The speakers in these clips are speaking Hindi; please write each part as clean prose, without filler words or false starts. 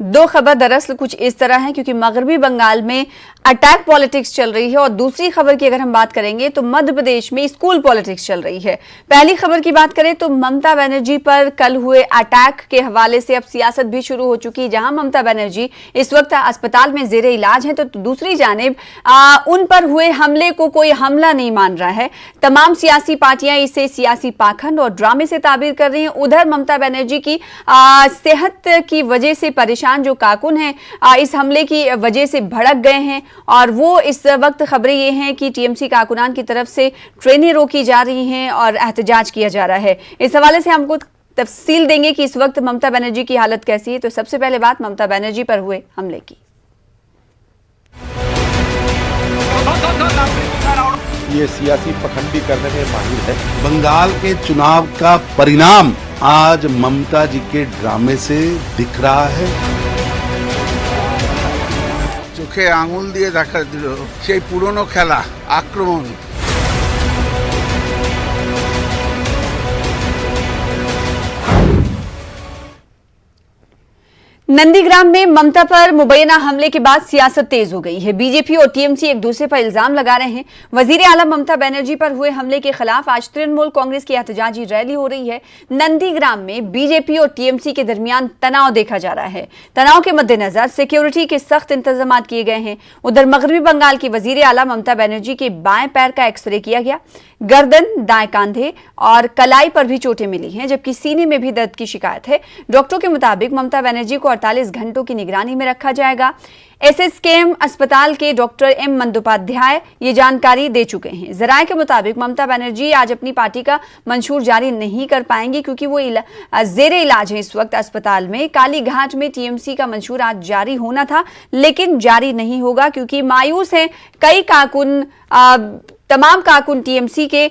दो खबर दरअसल कुछ इस तरह है, क्योंकि मगरबी बंगाल में अटैक पॉलिटिक्स चल रही है और दूसरी खबर की अगर हम बात करेंगे तो मध्य प्रदेश में स्कूल पॉलिटिक्स चल रही है। पहली खबर की बात करें तो ममता बनर्जी पर कल हुए अटैक के हवाले से अब सियासत भी शुरू हो चुकी है। जहां ममता बनर्जी इस वक्त अस्पताल में जेरे इलाज है तो दूसरी जानिब उन पर हुए हमले को कोई हमला नहीं मान रहा है। तमाम सियासी पार्टियां इसे सियासी पाखंड और ड्रामे से ताबीर कर रही हैं। उधर ममता बनर्जी की सेहत की वजह से परेशान जो कारकुन हैं इस हमले की वजह से भड़क गए हैं और वो इस वक्त खबरें ये हैं कि टीएमसी कारकुनान की तरफ से ट्रेनें रोकी जा रही हैं और एहतजाज किया जा रहा है। इस हवाले से हमको तफसील देंगे कि इस वक्त ममता बनर्जी की हालत कैसी है। तो सबसे पहले बात ममता बनर्जी पर हुए हमले की। ये सियासी पखंडी करने में माहिर है। बंगाल के चुनाव का परिणाम आज ममता जी के ड्रामे से दिख रहा है। चोखे आंगुल दिए দেখা দিল সেই পুরনো খেলা আক্রমণ। नंदीग्राम में ममता पर मुबैना हमले के बाद सियासत तेज हो गई है। बीजेपी और टीएमसी एक दूसरे पर इल्जाम लगा रहे हैं। वजीर आला ममता बनर्जी पर हुए हमले के खिलाफ आज तृणमूल कांग्रेस की एहतजाजी रैली हो रही है। नंदीग्राम में बीजेपी और टीएमसी के दरमियान तनाव देखा जा रहा है। तनाव के मद्देनजर सिक्योरिटी के सख्त इंतजाम किए गए हैं। उधर मगरबी बंगाल की वजीर आला ममता बनर्जी के बाएं पैर का एक्सरे किया गया। गर्दन, दाएं कंधे और कलाई पर भी चोटें मिली हैं, जबकि सीने में भी दर्द की शिकायत है। डॉक्टरों के मुताबिक ममता बनर्जी को 48 घंटों की निगरानी में रखा जाएगा। एसएसकेएम अस्पताल के डॉक्टर एम मंदोपाध्याय ये जानकारी दे चुके हैं। जराये के मुताबिक ममता बनर्जी आज अपनी पार्टी का मंशूर जारी नहीं कर पाएंगी, क्योंकि वो जेरे इलाज है इस वक्त अस्पताल में। कालीघाट में टीएमसी का मंशूर आज जारी होना था, लेकिन जारी नहीं होगा क्योंकि मायूस हैं कई कारकुन, तमाम कारकुन टीएमसी के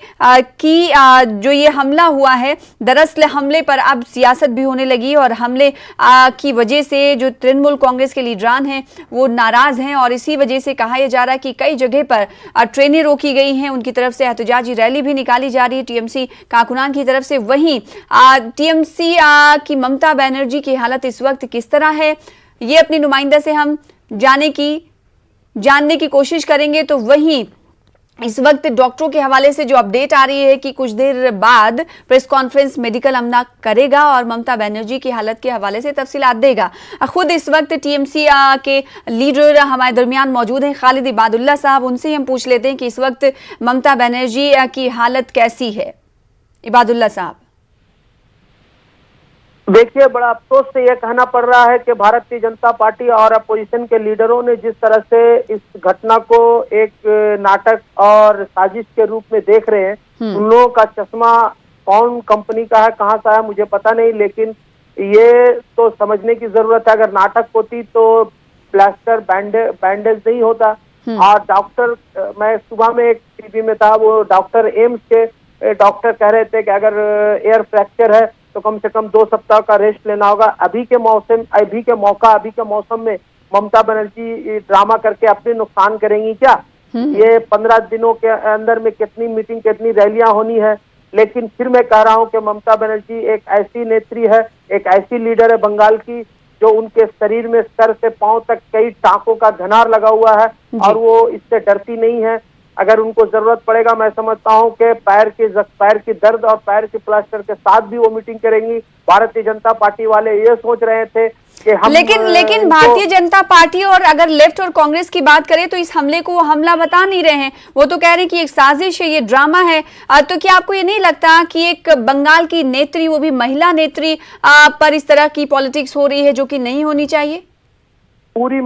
जो ये हमला हुआ है। दरअसल हमले पर अब सियासत भी होने लगी और हमले की वजह से जो तृणमूल कांग्रेस के लीडरान हैं वो नाराज हैं और इसी वजह से कहा यह जा रहा है कि कई जगह पर ट्रेनें रोकी गई हैं। उनकी तरफ से एहतजाजी रैली भी निकाली जा रही है टीएमसी कारकुनान की तरफ से। वहीं टीएमसी की ममता बनर्जी की हालत इस वक्त किस तरह है, ये अपनी नुमाइंदा से हम जानने की कोशिश करेंगे। तो वहीं इस वक्त डॉक्टरों के हवाले से जो अपडेट आ रही है कि कुछ देर बाद प्रेस कॉन्फ्रेंस मेडिकल अमला करेगा और ममता बनर्जी की हालत के हवाले से तफसीलात देगा। खुद इस वक्त टीएमसी के लीडर हमारे दरमियान मौजूद हैं, खालिद इबादुल्ला साहब। उनसे हम पूछ लेते हैं कि इस वक्त ममता बनर्जी की हालत कैसी है। इबादुल्ला साहब, देखिए, बड़ा अफसोस से यह कहना पड़ रहा है कि भारतीय जनता पार्टी और अपोजिशन के लीडरों ने जिस तरह से इस घटना को एक नाटक और साजिश के रूप में देख रहे हैं, उन लोगों का चश्मा कौन कंपनी का है, कहाँ से है, मुझे पता नहीं, लेकिन ये तो समझने की जरूरत है। अगर नाटक होती तो प्लास्टर बैंडेज नहीं होता। और डॉक्टर, मैं सुबह में एक टीवी में था, वो डॉक्टर एम्स के डॉक्टर कह रहे थे कि अगर एयर फ्रैक्चर है तो कम से कम 2 सप्ताह का रेस्ट लेना होगा। अभी के मौसम में ममता बनर्जी ड्रामा करके अपने नुकसान करेंगी क्या? ये 15 दिनों के अंदर में कितनी मीटिंग, कितनी रैलियां होनी है। लेकिन फिर मैं कह रहा हूं कि ममता बनर्जी एक ऐसी नेत्री है, एक ऐसी लीडर है बंगाल की, जो उनके शरीर में सर से पांव तक कई टांकों का धनार लगा हुआ है और वो इससे डरती नहीं है। अगर उनको जरूरत पड़ेगा, मैं समझता हूं कि पैर की दर्द और पैर के प्लास्टर के साथ भी वो मीटिंग करेंगी। भारतीय जनता पार्टी वाले ये सोच रहे थे कि हम लेकिन भारतीय जनता पार्टी और अगर लेफ्ट और कांग्रेस की बात करें तो इस हमले को वो हमला बता नहीं रहे हैं। वो तो कह रहे हैं कि एक साजिश है, ये ड्रामा है। तो क्या आपको ये नहीं लगता कि एक बंगाल की नेत्री, वो भी महिला नेत्री, पर इस तरह की पॉलिटिक्स हो रही है जो कि नहीं होनी चाहिए? पूरी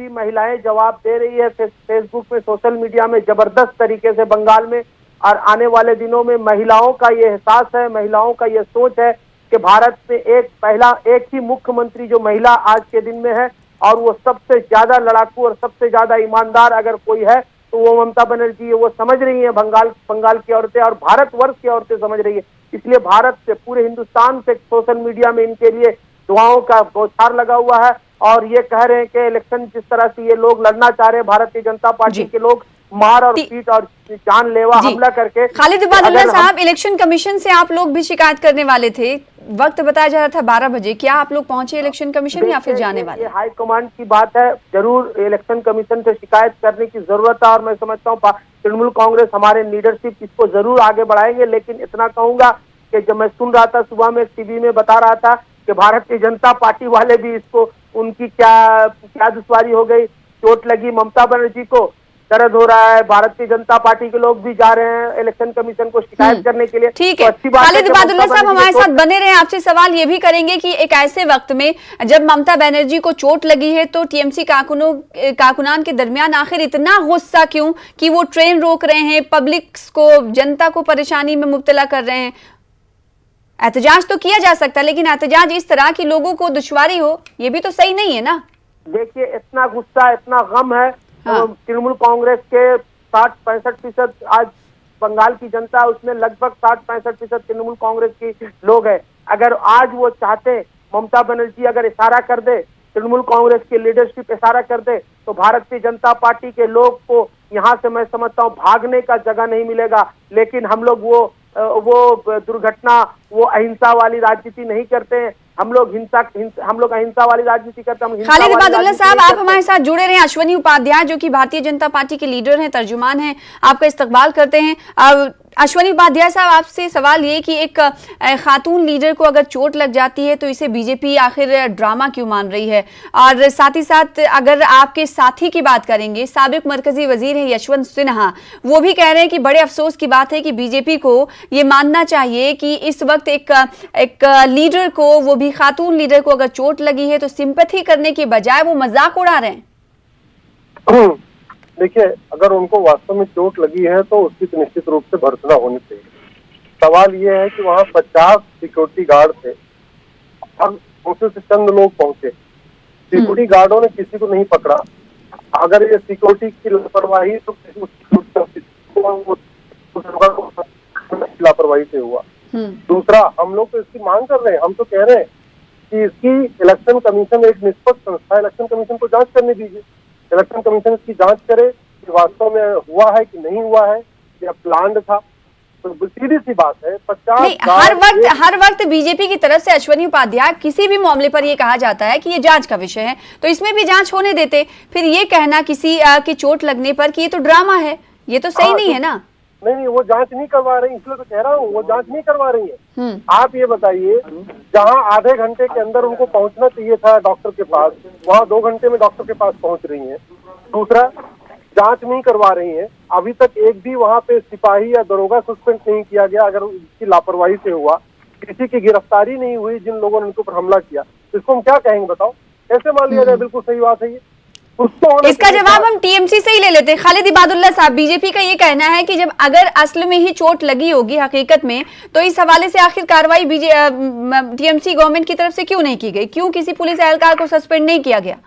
महिलाएं जवाब दे रही है फेसबुक में, सोशल मीडिया में जबरदस्त तरीके से बंगाल में। और आने वाले दिनों में महिलाओं का ये एहसास है, महिलाओं का ये सोच है कि भारत में एक ही मुख्यमंत्री जो महिला आज के दिन में है और वो सबसे ज्यादा लड़ाकू और सबसे ज्यादा ईमानदार अगर कोई है तो वो ममता बनर्जी है। वो समझ रही है बंगाल की औरतें और भारतवर्ष की औरतें समझ रही है। इसलिए भारत से, पूरे हिंदुस्तान से सोशल मीडिया में इनके लिए दुआओं का बौछार लगा हुआ है और ये कह रहे हैं कि इलेक्शन जिस तरह से ये लोग लड़ना चाह रहे हैं, भारतीय जनता पार्टी के लोग, मार और ठी- पीट और जानलेवा जी। हमला करके खालिद इबादुल्ला अगर हम- साहब, इलेक्शन कमीशन से आप लोग भी शिकायत करने वाले थे, वक्त बताया जा रहा था 12 बजे, क्या आप लोग पहुंचे इलेक्शन कमीशन या फिर देखिए, जाने ये वाले? हाई कमांड की बात है, जरूर इलेक्शन कमीशन से शिकायत करने की जरूरत है और मैं समझता हूँ तृणमूल कांग्रेस हमारे लीडरशिप इसको जरूर आगे बढ़ाएंगे। लेकिन इतना कहूंगा कि जब मैं सुन रहा था सुबह में टीवी में बता रहा था कि भारतीय जनता पार्टी वाले भी इसको उनकी क्या दुश्वारी हो गई, चोट लगी, ममता बनर्जी को दर्द हो रहा है, भारतीय जनता पार्टी के लोग भी जा रहे हैं इलेक्शन कमीशन को शिकायत करने के लिए। ठीक तो है, अच्छी बात है खालिद कि इबादुल्ला ममता साहब बनर्जी हमारे को साथ बने रहे। आपसे सवाल ये भी करेंगे कि एक ऐसे वक्त में जब ममता बनर्जी को चोट लगी है तो टीएमसी कारकुनान के दरमियान आखिर इतना गुस्सा क्यों कि वो ट्रेन रोक रहे हैं, पब्लिक को, जनता को परेशानी में मुब्तला कर रहे हैं? एहतजाज तो किया जा सकता है, लेकिन एहतजाज इस तरह की लोगों को दुश्वारी हो, ये भी तो सही नहीं है ना। देखिए, इतना गुस्सा, इतना गम है हाँ। तृणमूल कांग्रेस के 60-65% आज बंगाल की जनता, उसमें लगभग 60-65% तृणमूल कांग्रेस की लोग हैं। अगर आज वो चाहते, ममता बनर्जी अगर इशारा कर दे, तृणमूल कांग्रेस की लीडरशिप इशारा कर दे, तो भारतीय जनता पार्टी के लोग को यहाँ से मैं समझता हूँ भागने का जगह नहीं मिलेगा। लेकिन हम लोग वो दुर्घटना, वो अहिंसा वाली राजनीति नहीं करते हैं। हम लोग अहिंसा वाली राजनीति करते हैं। खालिद इबादुल्ला साहब, आप हमारे साथ जुड़े रहे। अश्वनी उपाध्याय जो कि भारतीय जनता पार्टी के लीडर हैं, तर्जुमान हैं, आपका इस्तकबाल करते हैं। अश्वनी उपाध्याय साहब, आपसे सवाल ये कि एक खातून लीडर को अगर चोट लग जाती है तो इसे बीजेपी आखिर ड्रामा क्यों मान रही है? और साथ ही साथ अगर आपके साथी की बात करेंगे, साबिक मरकजी वजीर हैं यशवंत सिन्हा, वो भी कह रहे हैं कि बड़े अफसोस की बात है कि बीजेपी को ये मानना चाहिए कि इस वक्त एक लीडर को, वो भी खातून लीडर को अगर चोट लगी है तो सिंपैथी करने के बजाय वो मजाक उड़ा रहे हैं। देखिए, अगर उनको वास्तव में चोट लगी है तो उसकी तो निश्चित रूप से भर्त्सना होनी चाहिए। सवाल ये है कि वहाँ 50 सिक्योरिटी गार्ड थे और उनसे से चंद लोग पहुंचे, सिक्योरिटी गार्डों ने किसी को नहीं पकड़ा। अगर ये सिक्योरिटी की लापरवाही तो लापरवाही से हुआ। दूसरा, हम लोग तो इसकी मांग कर रहे हैं, हम तो कह रहे हैं कि इसकी इलेक्शन कमीशन एक निष्पक्ष संस्था है, इलेक्शन कमीशन को जांच करने दीजिए। इलेक्शन कमीशन इसकी जांच करे कि वास्तव में हुआ है कि नहीं हुआ है, या प्लान्ड था। तो सीधी सी बात है, 50 नहीं, हर वक्त बीजेपी की तरफ से अश्वनी उपाध्याय किसी भी मामले पर ये कहा जाता है कि ये जांच का विषय है, तो इसमें भी जांच होने देते। फिर ये कहना किसी की चोट लगने पर कि ये तो ड्रामा है, ये तो सही नहीं है ना। नहीं, वो जांच नहीं करवा रही, इसलिए तो कह रहा हूँ, वो जांच नहीं करवा रही है। आप ये बताइए, जहाँ आधे घंटे के अंदर उनको पहुंचना चाहिए था डॉक्टर के पास, वहाँ 2 घंटे में डॉक्टर के पास पहुंच रही हैं। दूसरा, जांच नहीं करवा रही हैं। अभी तक एक भी वहाँ पे सिपाही या दरोगा सस्पेंड नहीं किया गया। अगर इसकी लापरवाही से हुआ, किसी की गिरफ्तारी नहीं हुई जिन लोगों ने उनके ऊपर हमला किया, तो इसको हम क्या कहेंगे बताओ? कैसे मान लिया जाए? बिल्कुल सही बात है ये। इसका जवाब हम टीएमसी से ही ले लेते हैं। खालिद इबादुल्ला साहब, बीजेपी का ये कहना है कि जब अगर असल में ही चोट लगी होगी हकीकत में, तो इस हवाले से आखिर कार्रवाई टीएमसी गवर्नमेंट की तरफ से क्यों नहीं की गई? क्यों किसी पुलिस एहलकार को सस्पेंड नहीं किया गया?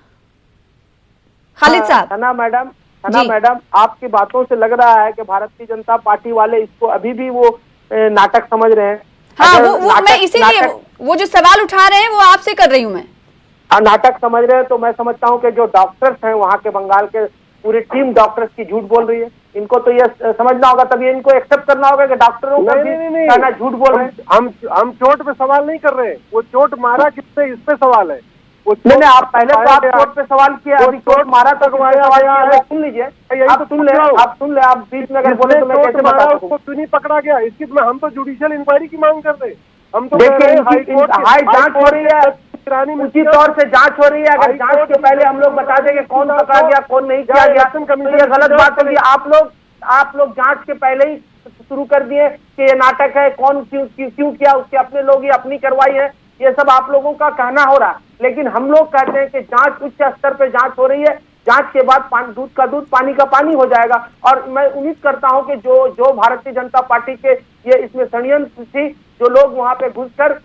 खालिद साहब। हना मैडम, आपकी बातों से लग रहा है कि भारतीय जनता पार्टी वाले इसको अभी भी वो नाटक समझ रहे हैं। हाँ, मैं इसीलिए वो जो सवाल उठा रहे हैं वो आपसे कर रही हूँ मैं। नाटक समझ रहे हैं, तो मैं समझता हूं कि जो डॉक्टर्स हैं वहां के, बंगाल के पूरी टीम डॉक्टर्स की झूठ बोल रही है। इनको तो ये समझना होगा, तब ये इनको एक्सेप्ट करना होगा कि डॉक्टरों का भी कहना झूठ बोल रहे हैं। हम चोट पे सवाल नहीं कर रहे हैं, वो चोट मारा किससे, इस पे सवाल है। नहीं, आप पहले तो आप चोट पे सवाल किया, अभी चोट मारा तो सुन लीजिए, आप सुन ले, आप बीच में अगर बोले तो मैं कैसे बता सकूं? क्यों नहीं पकड़ा गया इसकी? हम तो जुडिशियल इंक्वायरी की मांग कर रहे हैं। हम तो हाई जांच हो रही है, उसी तौर से जांच हो रही है। अगर जांच के पहले हम लोग बता देंगे कौन पकड़ा गया, कौन नहीं किया गया, तो ये गलत बात होगी। आप लोग जांच के पहले ही शुरू कर दिए कि ये नाटक है, कौन क्यों किया, उसके अपने लोग ही अपनी करवाई है, ये सब आप लोगों का कहना हो रहा है। लेकिन हम लोग कहते हैं कि जांच उच्च स्तर पे जांच हो रही है, जांच के बाद दूध का दूध, पानी का पानी हो जाएगा। और मैं उम्मीद करता हूं कि जो भारतीय जनता पार्टी के ये इसमें षड्यंत्र थी, जो लोग वहां पे घुसकर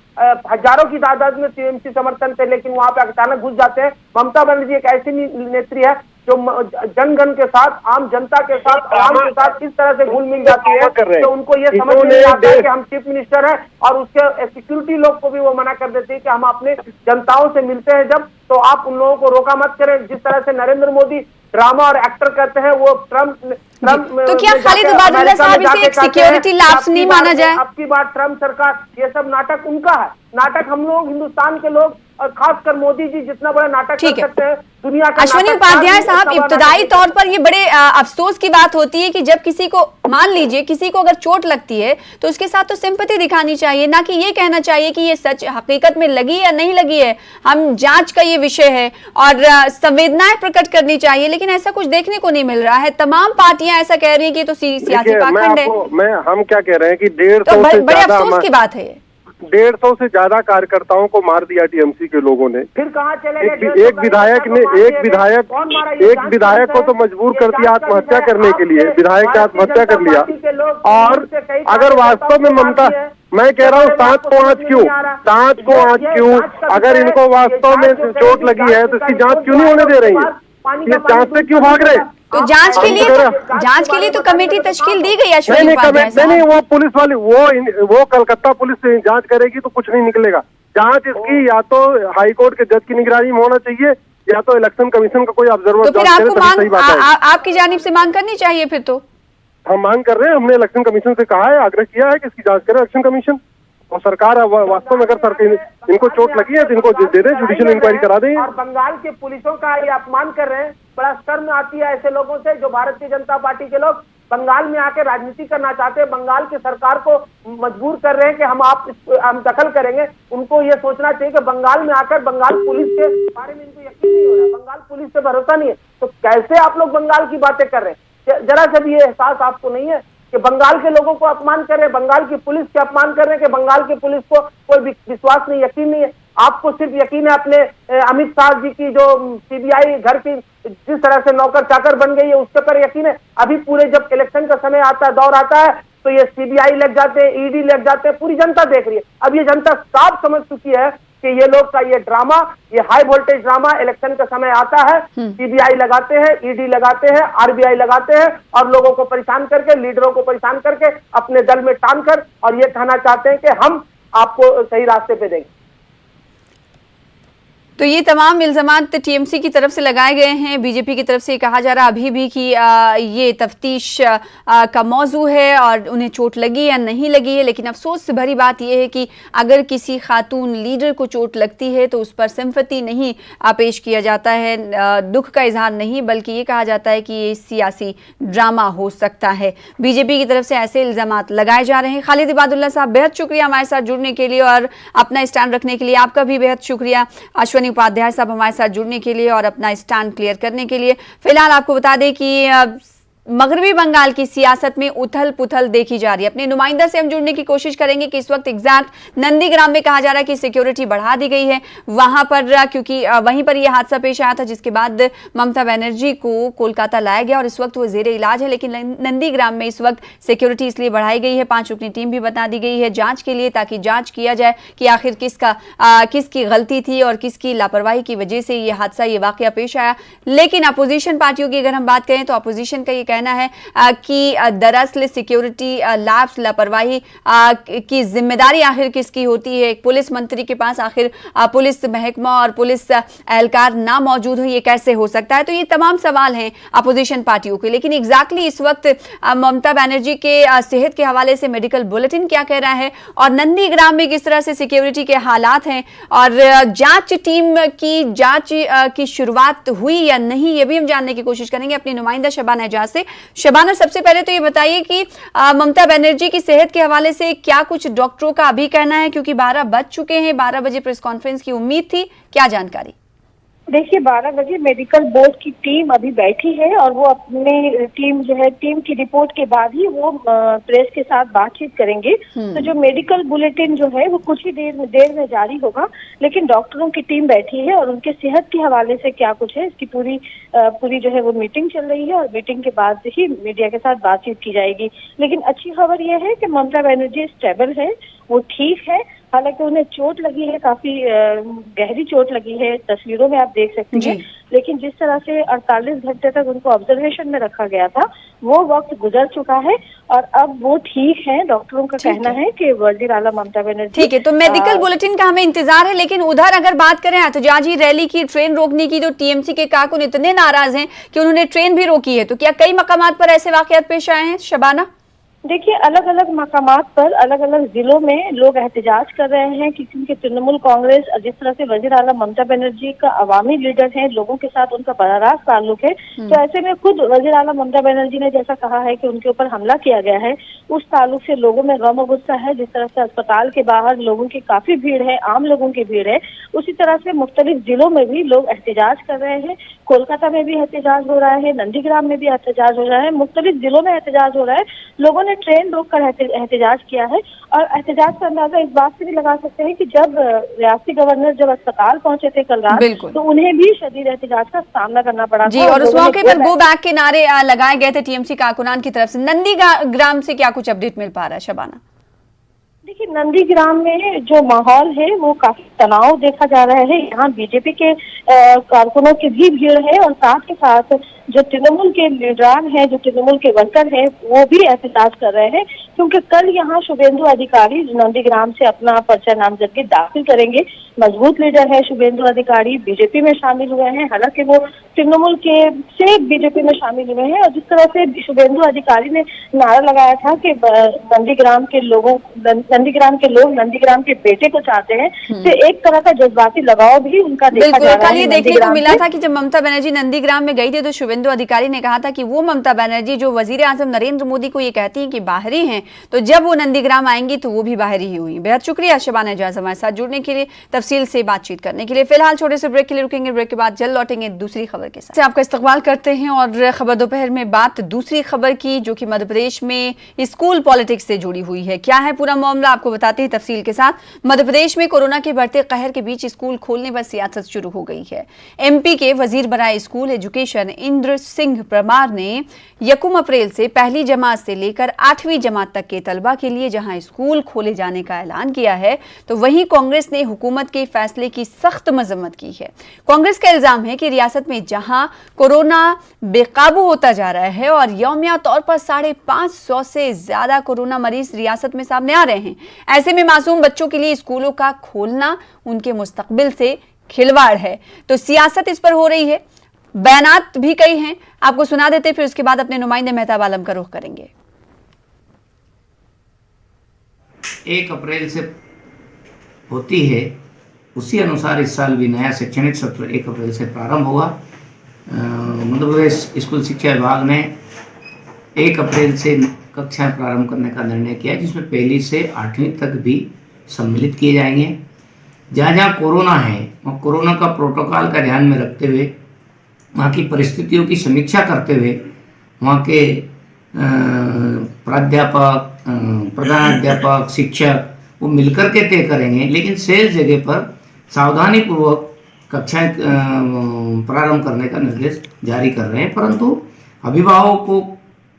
हजारों की तादाद में टीएमसी समर्थन थे, लेकिन वहां पे अचानक घुस जाते हैं। ममता बनर्जी एक ऐसी नेत्री है जो जनगण के साथ, आम जनता के साथ, आवाम के साथ इस तरह से घुल मिल जाती है तो उनको ये समझ नहीं आता है कि हम चीफ मिनिस्टर हैं, और उसके सिक्योरिटी लोग को भी वो मना कर देते हैं कि हम अपने जनताओं से मिलते हैं जब, तो आप उन लोगों को रोका मत करें। जिस तरह से नरेंद्र मोदी ड्रामा और एक्टर करते हैं वो ट्रम्प तो क्या खालिद इबादुल्लाह साहब इसे एक सिक्योरिटी लैप्स नहीं माना जाए? अब की बार ट्रम्प सरकार, ये सब नाटक उनका है। नाटक हम लोग, हिंदुस्तान के लोग और खासकर मोदी जी जितना बड़ा नाटक कर सकते हैं दुनिया का। अश्वनी उपाध्याय साहब, इब्तदाई तौर पर ये बड़े अफसोस की बात होती है कि जब किसी को, मान लीजिए किसी को अगर चोट लगती है तो उसके साथ तो सिंपैथी दिखानी चाहिए, ना कि ये कहना चाहिए कि ये सच हकीकत में लगी या नहीं लगी है। हम जांच का ये विषय है और संवेदनाएं प्रकट करनी चाहिए, लेकिन ऐसा कुछ देखने को नहीं मिल रहा है। तमाम पार्टियां ऐसा कह रही है कि तो सियासी पाखंड है। हम क्या कह रहे हैं कि 150 से बड़े अफसोस की बात है। 150 से ज्यादा कार्यकर्ताओं को मार दिया टीएमसी के लोगों ने। फिर कहाँ चले गए? एक विधायक को तो मजबूर कर दिया आत्महत्या करने के लिए, विधायक ने आत्महत्या कर लिया। और अगर वास्तव में ममता, मैं कह रहा हूँ 7 को आज क्यों, अगर इनको वास्तव में चोट लगी है तो इसकी जांच क्यों नहीं होने दे रही है? ये जांच से क्यों भाग रहे? तो जांच के लिए तो कमेटी तश्कील दी गई है। नहीं, वो पुलिस वाली, वो कलकत्ता पुलिस से जांच करेगी तो कुछ नहीं निकलेगा। जांच इसकी या तो हाई कोर्ट के जज की निगरानी में होना चाहिए या तो इलेक्शन कमीशन का कोई ऑब्जर्वर। तो फिर आपको आपकी जानिब से मांग करनी चाहिए। फिर तो हम मांग कर रहे हैं, हमने इलेक्शन कमीशन से कहा है, आग्रह किया है कि इसकी जांच करे इलेक्शन कमीशन। और सरकार वास्तव में अगर इनको चोट लगी है तो इनको दे दे, जुडिशियल इंक्वायरी करा दें। और बंगाल के पुलिसों का ये अपमान कर रहे हैं। बड़ा शर्म आती है ऐसे लोगों से, जो भारतीय जनता पार्टी के लोग बंगाल में आके राजनीति करना चाहते हैं, बंगाल की सरकार को मजबूर कर रहे हैं कि हम दखल करेंगे। उनको ये सोचना चाहिए कि बंगाल में आकर बंगाल पुलिस के बारे में इनको यकीन नहीं हो रहा, बंगाल पुलिस से भरोसा नहीं है। तो कैसे आप लोग बंगाल की बातें कर रहे हैं? जरा सा भी ये एहसास आपको नहीं है कि बंगाल के लोगों को अपमान कर रहे हैं, बंगाल की पुलिस के अपमान कर रहे हैं, कि बंगाल की पुलिस को कोई विश्वास नहीं, यकीन नहीं है। आपको सिर्फ यकीन है अपने अमित शाह जी की जो सीबीआई घर की जिस तरह से नौकर चाकर बन गई है उसके पर यकीन है। अभी पूरे जब इलेक्शन का समय आता है, दौर आता है, तो ये सीबीआई लग जाते हैं, ईडी लग जाते हैं, पूरी जनता देख रही है। अब ये जनता साफ समझ चुकी है कि ये लोग का ये ड्रामा, ये हाई वोल्टेज ड्रामा, इलेक्शन का समय आता है, सीबीआई लगाते हैं, ईडी लगाते हैं, आरबीआई लगाते हैं और लोगों को परेशान करके, लीडरों को परेशान करके अपने दल में टान कर और ये कहना चाहते हैं कि हम आपको सही रास्ते पे देंगे। तो ये तमाम इल्जामात टीएमसी की तरफ से लगाए गए हैं। बीजेपी की तरफ से कहा जा रहा अभी भी कि ये तफ्तीश का मौजू है और उन्हें चोट लगी या नहीं लगी है। लेकिन अफसोस भरी बात यह है कि अगर किसी खातून लीडर को चोट लगती है तो उस पर सिंपैथी नहीं पेश किया जाता है, दुख का इजहार नहीं, बल्कि ये कहा जाता है कि ये सियासी ड्रामा हो सकता है। बीजेपी की तरफ से ऐसे इल्जामात लगाए जा रहे हैं। खालिद इबादुल्लाह साहब, बेहद शुक्रिया हमारे साथ जुड़ने के लिए और अपना स्टैंड रखने के लिए। आपका भी बेहद शुक्रिया अश्वनी उपाध्याय साहब हमारे साथ जुड़ने के लिए और अपना स्टैंड क्लियर करने के लिए। फिलहाल आपको बता दें कि मगरबी बंगाल की सियासत में उथल पुथल देखी जा रही है। अपने नुमाइंदा से हम जुड़ने की कोशिश करेंगे कि इस वक्त एग्जैक्ट नंदीग्राम में कहा जा रहा है कि सिक्योरिटी बढ़ा दी गई है वहां पर, क्योंकि वहीं पर यह हादसा पेश आया था जिसके बाद ममता बनर्जी को कोलकाता लाया गया और इस वक्त वो जेर इलाज है। लेकिन नंदीग्राम में इस वक्त सिक्योरिटी इसलिए बढ़ाई गई है, 5 रुकनी टीम भी बता दी गई है जांच के लिए, ताकि जांच किया जाए कि आखिर किसकी गलती थी और किसकी लापरवाही की वजह से ये हादसा, ये वाकया पेश आया। लेकिन अपोजिशन पार्टियों की अगर हम बात करें तो अपोजिशन का कहना है कि दरअसल सिक्योरिटी लैब्स लापरवाही की जिम्मेदारी आखिर किसकी होती है? एक पुलिस मंत्री के पास आखिर पुलिस महकमा और पुलिस एहलकार ना मौजूद हो, ये कैसे हो सकता है? तो ये तमाम सवाल हैं अपोजिशन पार्टियों के। लेकिन एग्जैक्टली इस वक्त ममता बनर्जी के सेहत के हवाले से मेडिकल बुलेटिन क्या कह रहा है और नंदीग्राम में किस तरह से सिक्योरिटी के हालात हैं और जांच टीम की शुरुआत हुई या नहीं, ये भी हम जानने की कोशिश करेंगे अपनी नुमाइंदा शबाना एजाज से। शबाना, सबसे पहले तो ये बताइए कि ममता बनर्जी की सेहत के हवाले से क्या कुछ डॉक्टरों का अभी कहना है, क्योंकि 12 बज चुके हैं, 12 बजे प्रेस कॉन्फ्रेंस की उम्मीद थी, क्या जानकारी? देखिए 12 बजे मेडिकल बोर्ड की टीम अभी बैठी है और वो अपने टीम की रिपोर्ट के बाद ही वो प्रेस के साथ बातचीत करेंगे। तो जो मेडिकल बुलेटिन जो है वो कुछ ही देर में जारी होगा। लेकिन डॉक्टरों की टीम बैठी है और उनके सेहत के हवाले से क्या कुछ है इसकी पूरी जो है वो मीटिंग चल रही है और मीटिंग के बाद ही मीडिया के साथ बातचीत की जाएगी। लेकिन अच्छी खबर यह है कि ममता बनर्जी स्टेबल है, वो ठीक है। हालांकि उन्हें चोट लगी है, काफी गहरी चोट लगी है, तस्वीरों में आप देख सकते हैं। लेकिन जिस तरह से 48 घंटे तक उनको ऑब्जर्वेशन में रखा गया था वो वक्त गुजर चुका है और अब वो ठीक है। डॉक्टरों का कहना है कि वजीर आला ममता बनर्जी ठीक है। तो मेडिकल बुलेटिन का हमें इंतजार है, लेकिन उधर अगर बात करें एहतजाजी रैली की, ट्रेन रोकने की, तो टीएमसी के कारकुन इतने नाराज हैं कि उन्होंने ट्रेन भी रोकी है। तो क्या कई मकामात पर ऐसे वाकयात पेश आए हैं शबाना? देखिए, अलग अलग मकामात पर अलग अलग जिलों में लोग एहतजाज कर रहे हैं क्योंकि तृणमूल कांग्रेस जिस तरह से वजीर आला ममता बनर्जी का अवामी लीडर है, लोगों के साथ उनका बड़ा राज ताल्लुक है, तो ऐसे में खुद वजीर आला ममता बनर्जी ने जैसा कहा है कि उनके ऊपर हमला किया गया है, उस ताल्लुक से लोगों में गम और गुस्सा है। जिस तरह से अस्पताल के बाहर लोगों की काफी भीड़ है, आम लोगों की भीड़ है, उसी तरह से मुख्तलिफ जिलों में भी लोग एहतजाज कर रहे हैं। कोलकाता में भी एहतजाज हो रहा है, नंदीग्राम में भी एहतजाज हो रहा है, मुख्तलिफ जिलों में एहतजाज हो रहा है। लोगों ने ट्रेन रोककर एहतजाज किया है और एहतजाज का अंदाजा इस बात से भी लगा सकते हैं कि जब रियासती गवर्नर जब अस्पताल पहुंचे थे कल रात, तो उन्हें भी शदीद एहतजाज का सामना करना पड़ा जी। और उस मौके पर गो बैक के नारे लगाए गए थे टीएमसी कारकुनान की तरफ से। नंदीग्राम से क्या कुछ अपडेट मिल पा रहा है शबाना? देखिए, नंदीग्राम में जो माहौल है वो काफी तनाव देखा जा रहा है। यहाँ बीजेपी के कारकुनों की भी भीड़ है और साथ के साथ जो तृणमूल के लीडरान हैं, जो तृणमूल के वर्कर हैं, वो भी एहतजाज कर रहे हैं क्योंकि कल यहाँ शुभेंदु अधिकारी नंदीग्राम से अपना पर्चा नामजदगी दाखिल करेंगे। मजबूत लीडर है शुभेंदु अधिकारी, बीजेपी में शामिल हुए हैं, हालांकि वो तृणमूल के से बीजेपी में शामिल हुए हैं। और जिस तरह से शुभेंदु अधिकारी ने नारा लगाया था कि नंदीग्राम के लोग नंदीग्राम के बेटे को चाहते हैं, तो एक तरह का जज्बाती लगाव भी उनका देखा जा रहा है। ये देखने को मिला था कि जब ममता बनर्जी नंदीग्राम में गई थी तो शुभेंदु अधिकारी ने कहा था कि वो ममता बनर्जी जो वजीर आजम नरेंद्र मोदी को ये कहती हैं कि बाहरी हैं, तो जब वो नंदीग्राम आएंगी तो वो भी बाहरी ही हुई। बेहद शुक्रिया शबाना एजाज हमारे साथ जुड़ने के लिए, तफसील से बातचीत करने के लिए। फिलहाल छोटे से ब्रेक के लिए रुकेंगे, ब्रेक के बाद जल्द लौटेंगे दूसरी खबर के साथ। आपका इस्तकबाल करते हैं और खबर दोपहर में बात दूसरी खबर की जो कि मध्य प्रदेश में स्कूल पॉलिटिक्स से जुड़ी हुई है। क्या है पूरा मामला आपको बताते हैं तफसील के साथ। मध्य प्रदेश में कोरोना के बढ़ते कहर के बीच स्कूल खोलने पर सियासत शुरू हो गई है। एमपी के वजीर बराए स्कूल एजुकेशन इंद्र सिंह परमार ने 1 अप्रैल से पहली जमात से लेकर 8वीं जमात तक के तलबा के लिए जहां स्कूल खोले जाने का ऐलान किया है, तो वहीं कांग्रेस ने हुकूमत के फैसले की सख्त मजम्मत की है। कांग्रेस का इल्जाम है कि रियासत में जहां कोरोना बेकाबू होता जा रहा है और यौमिया तौर पर 550 से ज्यादा कोरोना मरीज रियासत में सामने आ रहे हैं, ऐसे में मासूम बच्चों के लिए स्कूलों का खोलना उनके मुस्तकबिल से खिलवाड़ है। तो सियासत इस पर हो रही है, बयानात भी कई हैं, आपको सुना देते, फिर उसके बाद अपने नुमाइंदे मेहताब आलम का रुख करेंगे। 1 अप्रैल से होती है, उसी अनुसार इस साल भी नया शैक्षणिक सत्र 1 अप्रैल से प्रारंभ होगा। मध्य प्रदेश स्कूल शिक्षा विभाग ने 1 अप्रैल से कक्षाएं प्रारंभ करने का निर्णय किया, जिसमें 1ली से 8वीं तक भी सम्मिलित किए जाएंगे। जहाँ जहाँ कोरोना है वहाँ कोरोना का प्रोटोकॉल का ध्यान में रखते हुए, वहाँ की परिस्थितियों की समीक्षा करते हुए, वहाँ के प्राध्यापक, प्रधानाध्यापक, शिक्षक वो मिलकर के तय करेंगे। लेकिन शेष जगह पर सावधानीपूर्वक कक्षाएं प्रारंभ करने का निर्देश जारी कर रहे हैं, परंतु अभिभावकों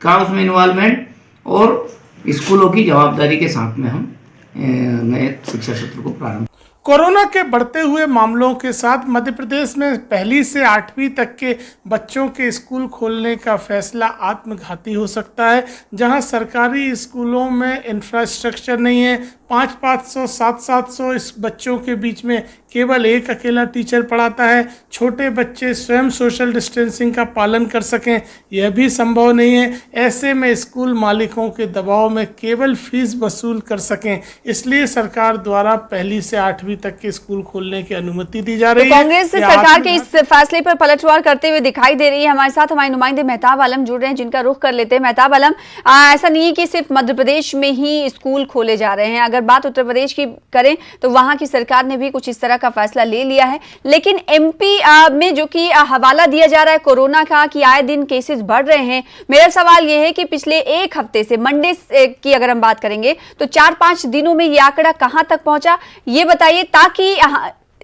का उसमें इन्वॉल्वमेंट और स्कूलों की जवाबदारी के साथ में हम नए शिक्षा सत्र को प्रारंभ। कोरोना के बढ़ते हुए मामलों के साथ मध्य प्रदेश में 1ली से 8वीं तक के बच्चों के स्कूल खोलने का फैसला आत्मघाती हो सकता है। जहां सरकारी स्कूलों में इंफ्रास्ट्रक्चर नहीं है, 500-500, 700-700 इस बच्चों के बीच में केवल एक अकेला टीचर पढ़ाता है। छोटे बच्चे स्वयं सोशल डिस्टेंसिंग का पालन कर सकें, यह भी संभव नहीं है। ऐसे में स्कूल मालिकों के दबाव में केवल फीस वसूल कर सकें, इसलिए सरकार द्वारा 1ली से 8वीं तक के स्कूल खोलने की अनुमति दी जा रही है। कांग्रेस सरकार के इस फैसले पर पलटवार करते हुए दिखाई दे रही है। हमारे साथ हमारे नुमाइंदे मेहताब आलम जुड़ रहे हैं, जिनका रुख कर लेते हैं। मेहताब आलम, ऐसा नहीं है कि सिर्फ मध्य प्रदेश में ही स्कूल खोले जा रहे हैं। अगर बात उत्तर प्रदेश की करें तो वहां की सरकार ने भी कुछ इस तरह का फैसला ले लिया है, लेकिन एमपी में जो कि हवाला दिया जा रहा है कोरोना का कि आए दिन केसेस बढ़ रहे हैं, मेरा सवाल यह है कि पिछले 1 हफ्ते से मंडे की अगर हम बात करेंगे तो 4-5 दिनों में ये आंकड़ा कहां तक पहुंचा, ये बताइए, ताकि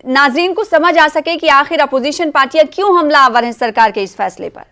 नाजरीन को समझ आ सके कि आखिर अपोजिशन पार्टियां क्यों हमलावर हैं सरकार के इस फैसले पर।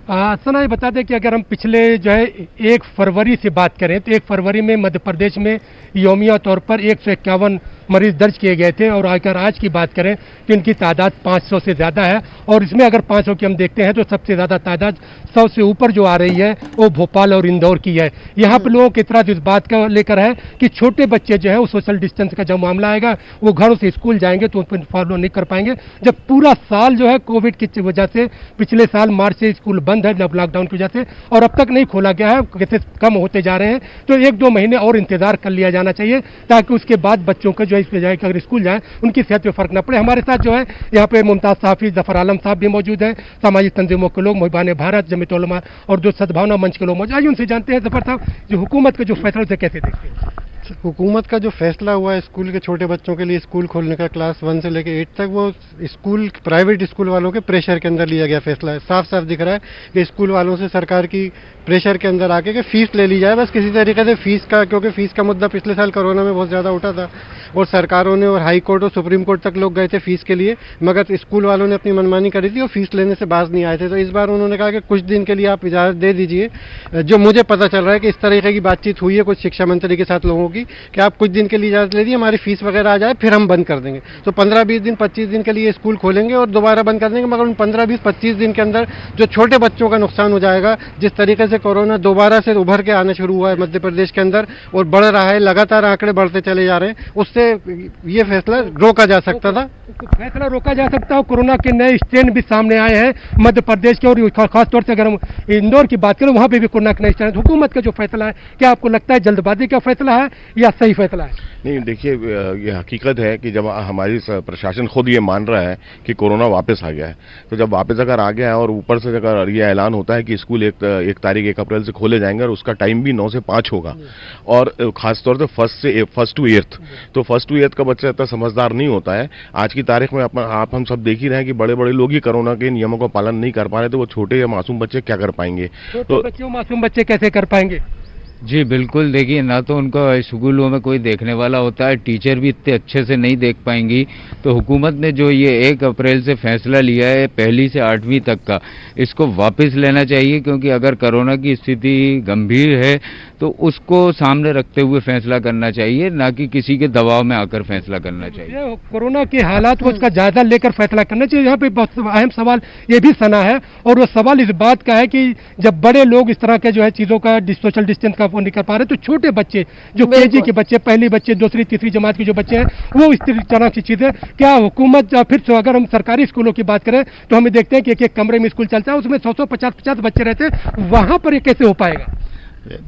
सना ये बता दें कि अगर हम पिछले जो है 1 फरवरी से बात करें तो 1 फरवरी में मध्य प्रदेश में यौमिया तौर पर 151 मरीज दर्ज किए गए थे, और अगर आज की बात करें तो इनकी तादाद 500 से ज़्यादा है। और इसमें अगर 500 की हम देखते हैं तो सबसे ज़्यादा तादाद 100 से ऊपर जो आ रही है वो भोपाल और इंदौर की है। यहाँ पर लोगों की इतराज़ इस बात का लेकर है कि छोटे बच्चे जो है वो सोशल डिस्टेंस का जब मामला आएगा वो घरों से स्कूल जाएंगे तो उन पर फॉलो नहीं कर पाएंगे, जब पूरा साल जो है कोविड की वजह से पिछले साल मार्च से स्कूल बंद है जब लॉकडाउन की वजह से, और अब तक नहीं खोला गया है, केसेस कम होते जा रहे हैं। तो 1-2 महीने और इंतजार कर लिया जाना चाहिए ताकि उसके बाद बच्चों को जो है इस वजह अगर स्कूल जाए उनकी सेहत पे फर्क न पड़े। हमारे साथ जो है यहाँ पे मुमताज साफी, जफर आलम साहब भी मौजूद हैं, सामाजिक तंजीमों के लोग, मुहिबान भारत, जमीयत उलमा और जो सद्भावना मंच के लोग मौजूद। आइए उनसे जानते हैं जफर साहब, जो हुकूमत का जो फैसला उसे कैसे देखते हैं? हुकूमत का जो फैसला हुआ है स्कूल के छोटे बच्चों के लिए स्कूल खोलने का क्लास 1 से लेकर 8 तक, वो स्कूल प्राइवेट स्कूल वालों के प्रेशर के अंदर लिया गया फैसला है। साफ साफ दिख रहा है कि स्कूल वालों से सरकार की प्रेशर के अंदर आके कि फीस ले ली जाए बस किसी तरीके से फीस का, क्योंकि फीस का मुद्दा पिछले साल कोरोना में बहुत ज़्यादा उठा था और सरकारों ने और हाई कोर्ट और सुप्रीम कोर्ट तक लोग गए थे फीस के लिए, मगर स्कूल वालों ने अपनी मनमानी करी थी और फीस लेने से बाज नहीं आए थे। तो इस बार उन्होंने कहा कि कुछ दिन के लिए आप इजाज़त दे दीजिए। जो मुझे पता चल रहा है कि इस तरीके की बातचीत हुई है कुछ शिक्षा मंत्री के साथ लोगों की कि आप कुछ दिन के लिए इजाज़त ले दी, हमारी फीस वगैरह आ जाए फिर हम बंद कर देंगे। तो 15-20 दिन 25 दिन के लिए स्कूल खोलेंगे और दोबारा बंद कर देंगे, मगर उन 15-20-25 दिन के अंदर जो छोटे बच्चों का नुकसान हो जाएगा, जिस तरीके से कोरोना दोबारा से उभर के आना शुरू हुआ है मध्य प्रदेश के अंदर और बढ़ रहा है, लगातार आंकड़े बढ़ते चले जा रहे हैं, उससे ये फैसला रोका जा सकता था। फैसला रोका जा सकता है। कोरोना के नए स्ट्रेन भी सामने आए हैं मध्य प्रदेश के, और खासतौर से अगर हम इंदौर की बात करें वहां पे भी कोरोना के नए स्ट्रेन। हुकूमत का जो फैसला है, क्या आपको लगता है जल्दबाजी का फैसला है या सही फैसला है? नहीं, देखिए, ये हकीकत है कि जब हमारी प्रशासन खुद ये मान रहा है कि कोरोना वापस आ गया है, तो जब वापस अगर आ गया है और ऊपर से अगर ये ऐलान होता है कि स्कूल 1 अप्रैल से खोले जाएंगे और उसका टाइम भी 9 से 5 होगा, और खासतौर से 1 to 8, तो 1 to 8 का बच्चा इतना समझदार नहीं होता है। आज की तारीख में आप हम सब देख ही रहे हैं कि बड़े बड़े लोग ही कोरोना के नियमों का पालन नहीं कर पा रहे, तो वो छोटे या मासूम बच्चे क्या कर पाएंगे? तो बच्चों मासूम बच्चे कैसे कर पाएंगे? जी बिल्कुल, देखिए ना तो उनका स्कूलों में कोई देखने वाला होता है, टीचर भी इतने अच्छे से नहीं देख पाएंगी। तो हुकूमत ने जो ये 1 अप्रैल से फैसला लिया है 1ली से 8वीं तक का, इसको वापस लेना चाहिए, क्योंकि अगर कोरोना की स्थिति गंभीर है तो उसको सामने रखते हुए फैसला करना चाहिए, ना कि किसी के दबाव में आकर फैसला करना चाहिए। कोरोना के हालात को उसका जायजा लेकर फैसला करना चाहिए। यहाँ पे बहुत अहम सवाल ये भी सना है, और वो सवाल इस बात का है कि जब बड़े लोग इस तरह के जो है चीजों का सोशल डिस्टेंस का नहीं कर पा रहे, तो छोटे बच्चे जो केजी के बच्चे, पहली बच्चे, दूसरी तीसरी जमात के जो बच्चे हैं, वो इस तरह की चीजें, क्या हुकूमत फिर से, अगर हम सरकारी स्कूलों की बात करें तो हमें देखते हैं कि एक कमरे में स्कूल चलता है, उसमें 100-100, 50-50 बच्चे रहते हैं, वहां पर ये कैसे हो पाएगा?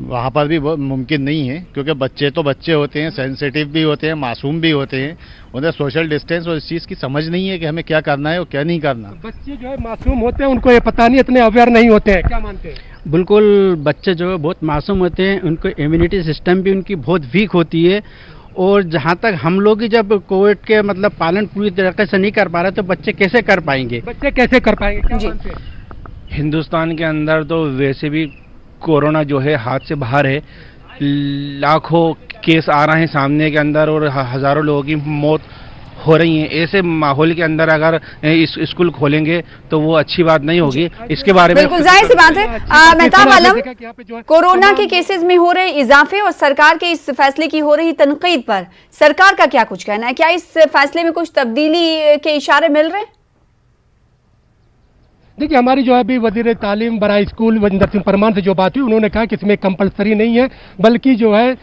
वहाँ पर भी मुमकिन नहीं है, क्योंकि बच्चे तो बच्चे होते हैं, सेंसिटिव भी होते हैं, मासूम भी होते हैं, उन्हें सोशल डिस्टेंस और इस चीज़ की समझ नहीं है कि हमें क्या करना है और क्या नहीं करना। बच्चे जो है मासूम होते हैं, उनको ये पता नहीं, इतने अवेयर नहीं होते हैं, क्या मानते हैं? बिल्कुल, बच्चे जो है बहुत मासूम होते हैं, उनको इम्यूनिटी सिस्टम भी उनकी बहुत वीक होती है, और जहाँ तक हम लोग ही जब कोविड के मतलब पालन पूरी तरीके से नहीं कर पा रहे तो बच्चे कैसे कर पाएंगे? बच्चे कैसे कर पाएंगे, क्या मानते हैं? हिंदुस्तान के अंदर तो वैसे भी कोरोना जो है हाथ से बाहर है, लाखों केस आ रहे हैं सामने के अंदर और हजारों लोगों की मौत हो रही है। ऐसे माहौल के अंदर अगर इस स्कूल खोलेंगे तो वो अच्छी बात नहीं होगी। इसके बारे में बिल्कुल जाहिर सी बात है। मेहताब आलम, कोरोना के केसेस में हो रहे इजाफे और सरकार के इस फैसले की हो रही तनकीद पर सरकार का क्या कुछ कहना है? क्या इस फैसले में कुछ तब्दीली के इशारे मिल रहे हैं? देखिए, हमारी जो है अभी वजीर तालीम बराए स्कूल वजिंदर सिंह परमान से जो बात हुई, उन्होंने कहा कि इसमें कंपलसरी नहीं है, बल्कि जो है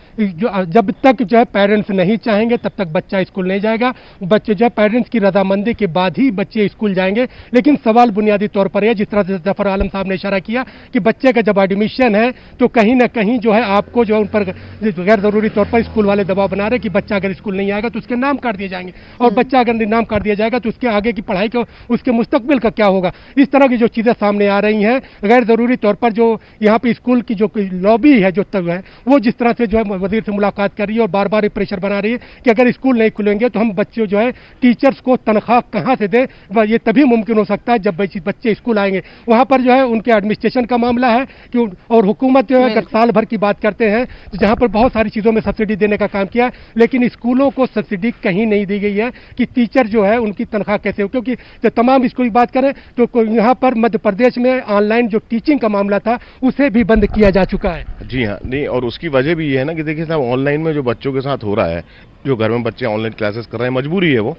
जब तक जो है पेरेंट्स नहीं चाहेंगे तब तक बच्चा स्कूल नहीं जाएगा। बच्चे जो है पेरेंट्स की रजामंदी के बाद ही बच्चे स्कूल जाएंगे। लेकिन सवाल बुनियादी तौर पर है, जिस तरह से जफर आलम साहब ने इशारा किया कि बच्चे का जब एडमिशन है तो कहीं ना कहीं जो है आपको जो है उन पर गैर जरूरी तौर पर स्कूल वाले दबाव बना रहे कि बच्चा अगर स्कूल नहीं आएगा तो उसके नाम काट दिए जाएंगे, और बच्चा अगर नाम काट दिया जाएगा तो उसके आगे की पढ़ाई का, उसके मुस्तकबिल का क्या होगा। इस तरह की जो चीजें सामने आ रही हैं, गैर जरूरी तौर पर जो यहाँ पे स्कूल की जो लॉबी है जो तब है वो जिस तरह से जो है वजीर से मुलाकात कर रही है और बार बार प्रेशर बना रही है कि अगर स्कूल नहीं खुलेंगे तो हम बच्चे जो है टीचर्स को तनख्वाह कहाँ से दें, ये तभी मुमकिन हो सकता है जब बच्चे स्कूल आएंगे। वहाँ पर जो है उनके एडमिनिस्ट्रेशन का मामला है कि, और हुकूमत जो है अगर साल भर की बात करते हैं तो जहाँ पर बहुत सारी चीज़ों में सब्सिडी देने का काम किया, लेकिन स्कूलों को सब्सिडी कहीं नहीं दी गई है कि टीचर जो है उनकी तनख्वाह कैसे हो। क्योंकि जब तमाम स्कूल की बात करें तो यहाँ पर मध्य प्रदेश में ऑनलाइन जो टीचिंग का मामला था उसे भी बंद किया जा चुका है। जी हाँ, नहीं, और उसकी वजह भी ये है ना कि देखिए साहब, ऑनलाइन में जो बच्चों के साथ हो रहा है, जो घर में बच्चे ऑनलाइन क्लासेस कर रहे हैं, मजबूरी है वो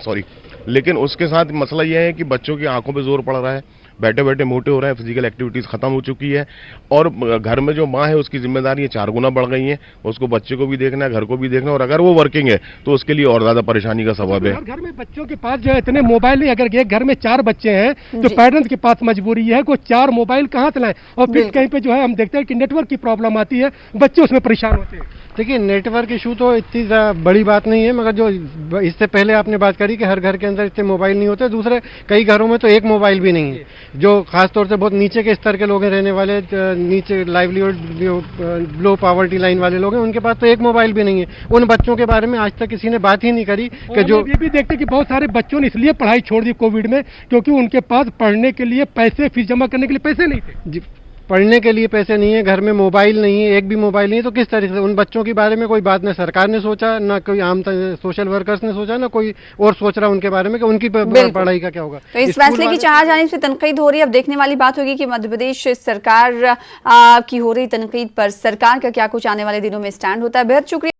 सॉरी, लेकिन उसके साथ मसला यह है कि बच्चों की आंखों पे जोर पड़ रहा है, बैठे बैठे मोटे हो रहे हैं, फिजिकल एक्टिविटीज खत्म हो चुकी है, और घर में जो माँ है उसकी जिम्मेदारी 4 गुना बढ़ गई है, उसको बच्चे को भी देखना है, घर को भी देखना है, और अगर वो वर्किंग है तो उसके लिए और ज्यादा परेशानी का सबब है। घर में बच्चों के पास जो है इतने मोबाइल नहीं, अगर एक घर में 4 बच्चे हैं तो पेरेंट्स के पास मजबूरी है कि 4 मोबाइल कहाँ चलाएं, और फिर कहीं पे जो है हम देखते हैं कि नेटवर्क की प्रॉब्लम आती है, बच्चे उसमें परेशान होते हैं। देखिए, नेटवर्क इशू तो इतनी बड़ी बात नहीं है, मगर जो इससे पहले आपने बात करी कि हर घर के अंदर इतने मोबाइल नहीं होते, दूसरे कई घरों में तो एक मोबाइल भी नहीं है, जो खासतौर से बहुत नीचे के स्तर के लोग हैं, रहने वाले नीचे लाइवलीहुड लो पॉवर्टी लाइन वाले लोग हैं, उनके पास तो एक मोबाइल भी नहीं है। उन बच्चों के बारे में आज तक किसी ने बात ही नहीं करी कि जो ये भी देखते कि बहुत सारे बच्चों ने इसलिए पढ़ाई छोड़ दी कोविड में क्योंकि उनके पास पढ़ने के लिए पैसे, फीस जमा करने के लिए पैसे नहीं थे। पढ़ने के लिए पैसे नहीं है, घर में मोबाइल नहीं है, एक भी मोबाइल नहीं है, तो किस तरीके से उन बच्चों के बारे में कोई बात न सरकार ने सोचा, ना कोई आम सोशल वर्कर्स ने सोचा, ना कोई और सोच रहा उनके बारे में कि उनकी पढ़ाई का क्या होगा। तो इस फैसले की 4 जानिब से तनकीद हो रही है। अब देखने वाली बात होगी कि मध्य प्रदेश सरकार की हो रही तनकीद पर सरकार का क्या कुछ आने वाले दिनों में स्टैंड होता है। बेहद शुक्रिया।